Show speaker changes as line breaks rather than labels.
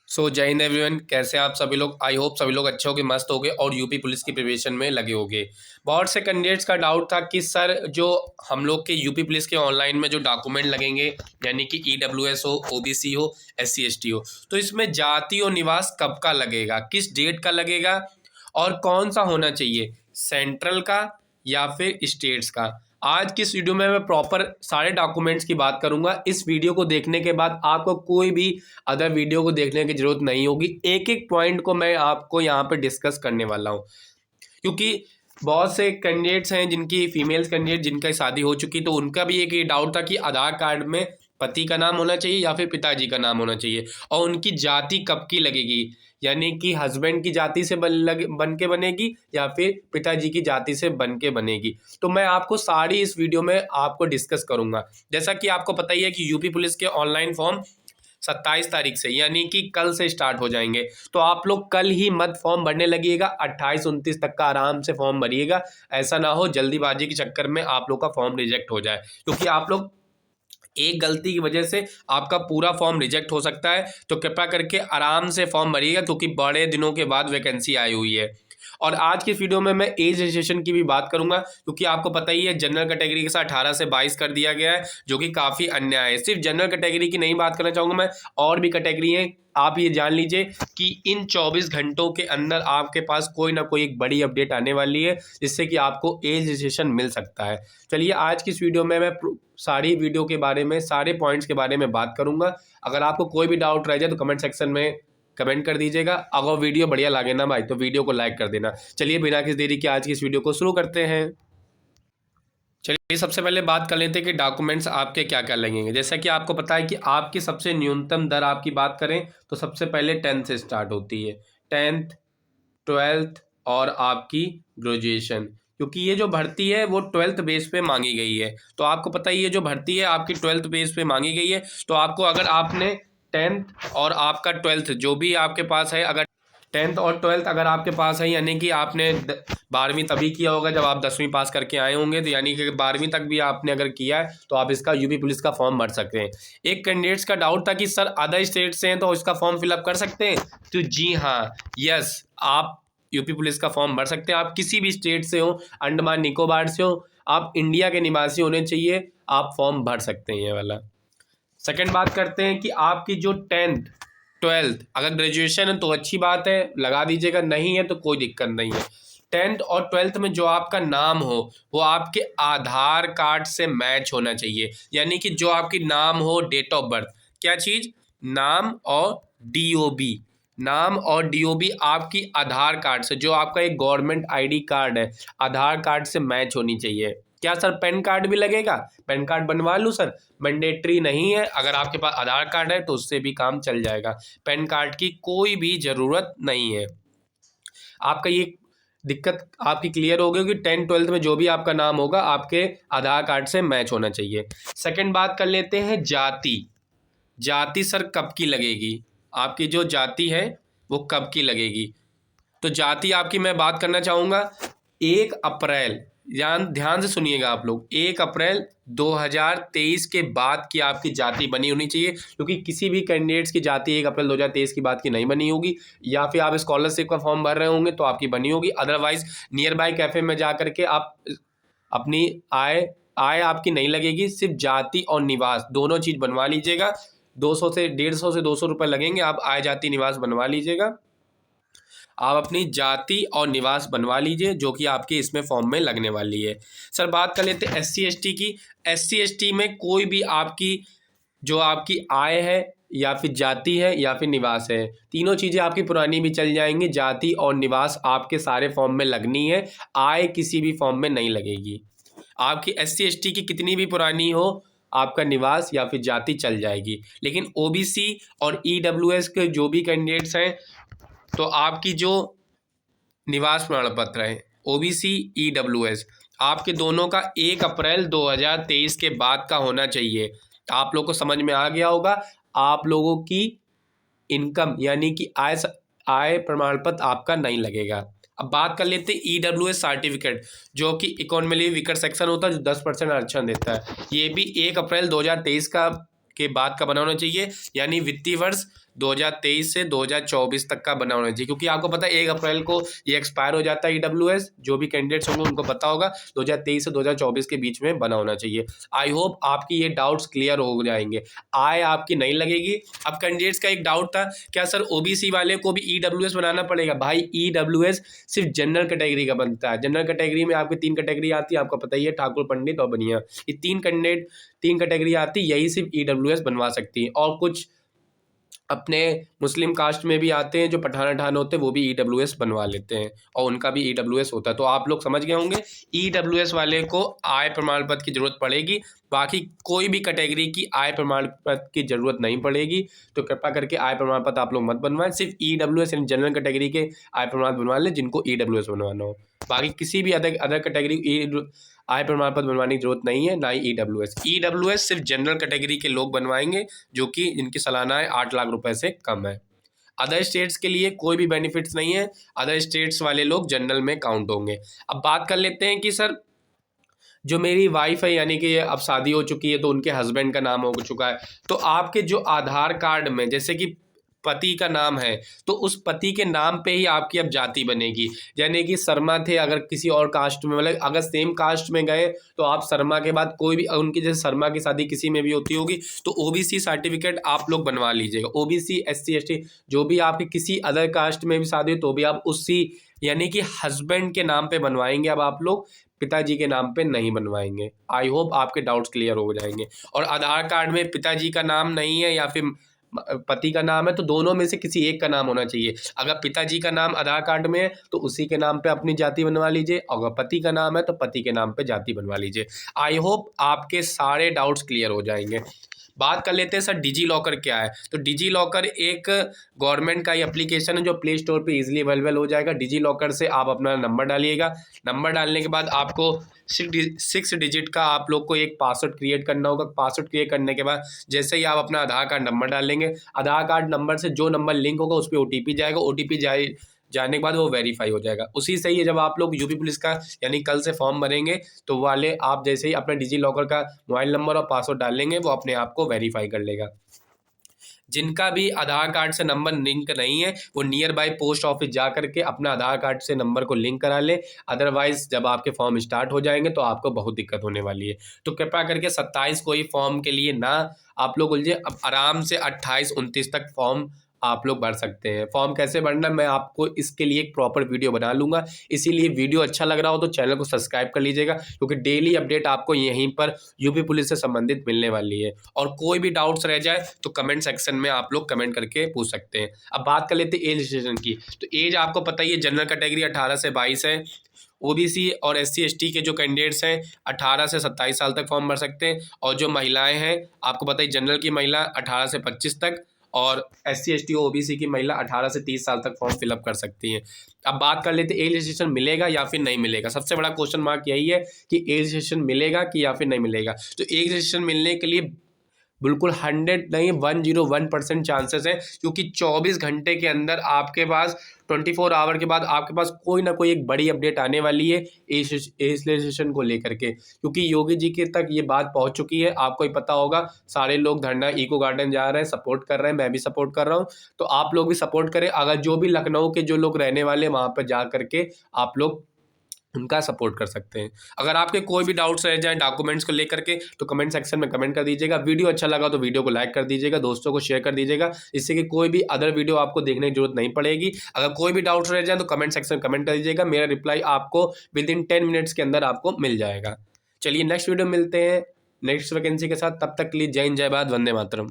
जय हिंद एवरीवन। कैसे हैं आप सभी लोग। आई होप सभी लोग अच्छे होंगे, मस्त होंगे और यूपी पुलिस की प्रिपरेशन में लगे होंगे। बहुत से कैंडिडेट्स का डाउट था कि सर जो हम लोग के यूपी पुलिस के ऑनलाइन में जो डॉक्यूमेंट लगेंगे, यानी कि ईडब्ल्यूएस हो, ओबीसी हो, एससी एसटी हो, तो इसमें जाति और निवास कब का लगेगा, किस डेट का लगेगा और कौन सा होना चाहिए, सेंट्रल का या फिर स्टेट्स का। आज की इस वीडियो में मैं प्रॉपर सारे डॉक्यूमेंट्स की बात करूंगा। इस वीडियो को देखने के बाद आपको कोई भी अदर वीडियो को देखने की जरूरत नहीं होगी। एक एक पॉइंट को मैं आपको यहाँ पे डिस्कस करने वाला हूँ, क्योंकि बहुत से कैंडिडेट्स हैं जिनकी फीमेल्स कैंडिडेट जिनका शादी हो चुकी, तो उनका भी एक ये डाउट था कि आधार कार्ड में पति का नाम होना चाहिए या फिर पिताजी का नाम होना चाहिए, और उनकी जाति कब की लगेगी, यानी कि हस्बैंड की जाति से बन के बनेगी या फिर पिताजी की जाति से बन के बनेगी। तो मैं आपको सारी इस वीडियो में आपको डिस्कस करूंगा। जैसा कि आपको पता ही है कि यूपी पुलिस के ऑनलाइन फॉर्म 27 तारीख से यानी कि कल से स्टार्ट हो जाएंगे, तो आप लोग कल ही मत फॉर्म भरने लगिएगा। 28-29 तक का आराम से फॉर्म भरिएगा। ऐसा ना हो जल्दीबाजी के चक्कर में आप लोग का फॉर्म रिजेक्ट हो जाए, क्योंकि आप लोग एक गलती की वजह से आपका पूरा फॉर्म रिजेक्ट हो सकता है। तो कृपया करके आराम से फॉर्म भरिएगा, क्योंकि बड़े दिनों के बाद वैकेंसी आई हुई है। और आज की वीडियो में मैं एज रजिस्ट्रेशन की भी बात करूंगा, क्योंकि आपको पता ही है जनरल कैटेगरी के साथ 18 से 22 कर दिया गया है, जो कि काफ़ी अन्याय है। सिर्फ जनरल कैटेगरी की नहीं बात करना चाहूँगा मैं, और भी कैटेगरी है। आप ये जान लीजिए कि इन 24 घंटों के अंदर आपके पास कोई ना कोई एक बड़ी अपडेट आने वाली है, जिससे कि आपको एज रजिस्ट्रेशन मिल सकता है। चलिए आज की इस वीडियो में मैं सारी वीडियो के बारे में, सारे पॉइंट्स के बारे में बात करूंगा। अगर आपको कोई भी डाउट रह जाए तो कमेंट सेक्शन में कमेंट कर दीजिएगा। अगर वीडियो बढ़िया लगे ना भाई तो वीडियो को लाइक कर देना। चलिए बिना किसी देरी के आज की इस वीडियो को शुरू करते हैं। चलिए सबसे पहले बात कर लेते हैं कि डॉक्यूमेंट्स आपके क्या क्या लगेंगे। जैसा कि आपको पता है कि आपकी सबसे न्यूनतम दर आपकी बात करें तो सबसे पहले 10th से स्टार्ट होती है। 10th, 12th और आपकी ग्रेजुएशन, क्योंकि ये जो भर्ती है वो 12th बेस पे मांगी गई है। तो आपको पता ही है जो भर्ती है आपकी 12th बेस पे मांगी गई है। तो आपको अगर आपने 10th और आपका 12th जो भी आपके पास है, अगर 10th और 12th अगर आपके पास है, यानी कि आपने 12वीं तभी किया होगा जब आप 10वीं पास करके आए होंगे, तो यानी कि 12वीं तक भी आपने अगर किया है तो आप इसका यूपी पुलिस का फॉर्म भर सकते हैं। एक कैंडिडेट्स का डाउट था कि सर अदर स्टेट से हैं तो इसका फॉर्म फिलअप कर सकते हैं। तो जी हाँ, यस, आप यूपी पुलिस का फॉर्म भर सकते हैं। आप किसी भी स्टेट से हो, अंडमान निकोबार से हो, आप इंडिया के निवासी होने चाहिए, आप फॉर्म भर सकते हैं ये वाला। सेकेंड बात करते हैं कि आपकी जो 10th 12th अगर ग्रेजुएशन है तो अच्छी बात है, लगा दीजिएगा, नहीं है तो कोई दिक्कत नहीं है। 10th और 12th में जो आपका नाम हो वो आपके आधार कार्ड से मैच होना चाहिए, यानी कि जो आपकी नाम हो, डेट ऑफ बर्थ, क्या चीज़, नाम और डीओबी, नाम और डीओबी आपकी आधार कार्ड से, जो आपका एक गवर्नमेंट आईडी कार्ड है, आधार कार्ड से मैच होनी चाहिए। क्या सर पैन कार्ड भी लगेगा? पैन कार्ड बनवा लूँ सर? मैंडेटरी नहीं है। अगर आपके पास आधार कार्ड है तो उससे भी काम चल जाएगा। पैन कार्ड की कोई भी ज़रूरत नहीं है। आपका ये दिक्कत आपकी क्लियर हो गई कि 10th 12th में जो भी आपका नाम होगा आपके आधार कार्ड से मैच होना चाहिए। सेकंड बात कर लेते हैं जाति। जाति सर कब की लगेगी, आपकी जो जाति है वो कब की लगेगी। तो जाति आपकी मैं बात करना चाहूँगा 1 अप्रैल, ध्यान से सुनिएगा आप लोग, 1 अप्रैल 2023 के बाद की आपकी जाति बनी होनी चाहिए, क्योंकि किसी भी कैंडिडेट्स की जाति 1 अप्रैल 2023 की बाद की नहीं बनी होगी। या फिर आप स्कॉलरशिप का फॉर्म भर रहे होंगे तो आपकी बनी होगी, अदरवाइज नियर बाय कैफे में जा करके आप अपनी आय आपकी नहीं लगेगी। सिर्फ जाति और निवास दोनों चीज़ बनवा लीजिएगा। 200 से 150 से 200 रुपये लगेंगे, आप आय जाति निवास बनवा लीजिएगा। आप अपनी जाति और निवास बनवा लीजिए, जो कि आपके इसमें फॉर्म में लगने वाली है। सर बात कर लेते हैं एससी एसटी की। एससी एसटी में कोई भी आपकी जो आपकी आय है या फिर जाति है या फिर निवास है, तीनों चीज़ें आपकी पुरानी भी चल जाएंगी। जाति और निवास आपके सारे फॉर्म में लगनी है, आय किसी भी फॉर्म में नहीं लगेगी। आपकी एससी एसटी की कितनी भी पुरानी हो, आपका निवास या फिर जाति चल जाएगी। लेकिन ओबीसी और ईडब्ल्यूएस के जो भी कैंडिडेट्स हैं, तो आपकी जो निवास प्रमाण पत्र है ओबीसी ईडब्ल्यूएस, आपके दोनों का 1 अप्रैल 2023 के बाद का होना चाहिए। आप लोगों को समझ में आ गया होगा। आप लोगों की इनकम यानी कि आय प्रमाण पत्र आपका नहीं लगेगा। अब बात कर लेते हैं ईडब्ल्यूएस सर्टिफिकेट, जो कि इकोनॉमिकली वीकर सेक्शन होता है, जो 10% आरक्षण देता है। ये भी 1 अप्रैल 2023 के बाद का बना होना चाहिए, यानी वित्तीय वर्ष 2023 से 2024 तक का बना होना चाहिए, क्योंकि आपको पता है 1 अप्रैल को ये एक्सपायर हो जाता है EWS। जो भी कैंडिडेट्स होंगे उनको पता होगा 2023 से 2024 के बीच में बना होना चाहिए। आई होप आपकी ये डाउट्स क्लियर हो जाएंगे, आय आपकी नहीं लगेगी। अब कैंडिडेट्स का एक डाउट था, क्या सर OBC वाले को भी EWS बनाना पड़ेगा? भाई EWS सिर्फ जनरल कैटेगरी का बनता है। जनरल कैटेगरी में आपकी 3 कैटेगरी आती है, आपको पता ही है, ठाकुर, पंडित और बनिया। ये 3 कैटेगरी आती, यही सिर्फ EWS बनवा सकती है। और कुछ अपने मुस्लिम कास्ट में भी आते हैं जो पठान होते हैं, वो भी EWS बनवा लेते हैं और उनका भी EWS होता है। तो आप लोग समझ गए होंगे, EWS वाले को आय प्रमाण पत्र की जरूरत पड़ेगी, बाकी कोई भी कैटेगरी की आय प्रमाण पत्र की जरूरत नहीं पड़ेगी। तो कृपया करके आय प्रमाण पत्र आप लोग मत बनवाएं, सिर्फ EWS यानी जनरल कैटेगरी के आय प्रमाण बनवा लें जिनको EWS बनवाना हो। बाकी किसी भी अदर कैटेगरी आय प्रमाण पत्र बनवाने की जरूरत नहीं है, ना ही EWS सिर्फ जनरल कैटेगरी के लोग बनवाएंगे जो कि जिनकी सालाना आय 8 लाख रुपए से कम है। अदर स्टेट्स के लिए कोई भी बेनिफिट्स नहीं है, अदर स्टेट्स वाले लोग जनरल में काउंट होंगे। अब बात कर लेते हैं कि सर जो मेरी वाइफ है, यानी कि अब शादी हो चुकी है तो उनके हस्बैंड का नाम हो चुका है, तो आपके जो आधार कार्ड में जैसे कि पति का नाम है तो उस पति के नाम पे ही आपकी अब जाति बनेगी। यानी कि शर्मा थे, अगर किसी और कास्ट में, मतलब अगर सेम कास्ट में गए तो आप शर्मा के बाद कोई भी, उनकी जैसे शर्मा की शादी किसी में भी होती होगी तो OBC सर्टिफिकेट आप लोग बनवा लीजिएगा। OBC SC ST जो भी आपकी किसी अदर कास्ट में भी शादी हो तो भी आप उसी यानी कि हस्बैंड के नाम पे बनवाएंगे। अब आप लोग पिताजी के नाम पे नहीं बनवाएंगे। आई होप आपके डाउट्स क्लियर हो जाएंगे। और आधार कार्ड में पिताजी का नाम नहीं है या फिर पति का नाम है तो दोनों में से किसी एक का नाम होना चाहिए। अगर पिताजी का नाम आधार कार्ड में है तो उसी के नाम पे अपनी जाति बनवा लीजिए, अगर पति का नाम है तो पति के नाम पे जाति बनवा लीजिए। आई होप आपके सारे डाउट्स क्लियर हो जाएंगे। बात कर लेते हैं सर डिजी लॉकर क्या है। तो डिजी लॉकर एक गवर्नमेंट का एप्लीकेशन है जो प्ले स्टोर पे इजीली अवेलेबल हो जाएगा। डिजी लॉकर से आप अपना नंबर डालिएगा, नंबर डालने के बाद आपको 6 डिजिट का आप लोग को एक पासवर्ड क्रिएट करना होगा। पासवर्ड क्रिएट करने के बाद जैसे ही आप अपना आधार कार्ड नंबर डालेंगे, आधार कार्ड नंबर से जो नंबर लिंक होगा उस पर OTP जाएगा, OTP जाने के बाद वो वेरीफाई हो जाएगा। उसी से ही जब आप लोग यूपी पुलिस का यानी कल से फॉर्म भरेंगे तो वाले आप जैसे ही अपना डिजी लॉकर का मोबाइल नंबर और पासवर्ड डालेंगे वो अपने आप को वेरीफाई कर लेगा। जिनका भी आधार कार्ड से नंबर लिंक नहीं है वो नियर बाय पोस्ट ऑफिस जा करके अपना आधार कार्ड से नंबर को लिंक करा ले, अदरवाइज जब आपके फॉर्म स्टार्ट हो जाएंगे तो आपको बहुत दिक्कत होने वाली है। तो कृपया करके 27 को ही फॉर्म के लिए ना आप लोग उलझे, अब आराम से 28-29 तक फॉर्म आप लोग भर सकते हैं। फॉर्म कैसे भरना मैं आपको इसके लिए एक प्रॉपर वीडियो बना लूंगा, इसीलिए वीडियो अच्छा लग रहा हो तो चैनल को सब्सक्राइब कर लीजिएगा, क्योंकि डेली अपडेट आपको यहीं पर यूपी पुलिस से संबंधित मिलने वाली है। और कोई भी डाउट्स रह जाए तो कमेंट सेक्शन में आप लोग कमेंट करके पूछ सकते हैं। अब बात कर लेते हैं एज रिस्ट्रिक्शन की। तो एज आपको पता ही है, जनरल कैटेगरी 18 से 22 है, OBC और SC ST के जो कैंडिडेट्स हैं 18 से 27 साल तक फॉर्म भर सकते हैं। और जो महिलाएं हैं आपको पता ही, जनरल की महिला 18 से 25 तक और SC ST OBC की महिला 18 से 30 साल तक फॉर्म फिलअप कर सकती हैं। अब बात कर लेते हैं एज रजिस्ट्रेशन मिलेगा या फिर नहीं मिलेगा। सबसे बड़ा क्वेश्चन मार्क यही है कि एज रजिस्ट्रेशन मिलेगा कि या फिर नहीं मिलेगा। तो एज रजिस्ट्रेशन मिलने के लिए बिल्कुल 100 नहीं 101% चांसेस है, क्योंकि 24 घंटे के अंदर आपके पास 24 आवर के बाद आपके पास कोई ना कोई एक बड़ी अपडेट आने वाली है एज रजिस्ट्रेशन को लेकर के, क्योंकि योगी जी के तक ये बात पहुंच चुकी है। आपको ही पता होगा, सारे लोग धरना इको गार्डन जा रहे हैं, सपोर्ट कर रहे हैं, मैं भी सपोर्ट कर रहा हूँ, तो आप लोग भी सपोर्ट करें। अगर जो भी लखनऊ के जो लोग रहने वाले वहाँ पर जा करके आप लोग उनका सपोर्ट कर सकते हैं। अगर आपके कोई भी डाउट्स रह जाए डॉक्यूमेंट्स को लेकर के तो कमेंट सेक्शन में कमेंट कर दीजिएगा। वीडियो अच्छा लगा तो वीडियो को लाइक कर दीजिएगा, दोस्तों को शेयर कर दीजिएगा, जिससे कि कोई भी अदर वीडियो आपको देखने की जरूरत नहीं पड़ेगी। अगर कोई भी डाउट्स रह जाए तो कमेंट सेक्शन में कमेंट कर दीजिएगा, मेरा रिप्लाई आपको विदिन 10 मिनट्स के अंदर आपको मिल जाएगा। चलिए नेक्स्ट वीडियो मिलते हैं नेक्स्ट वैकेंसी के साथ, तब तक के लिए जय हिंद, जय भारत, वंदे मातरम।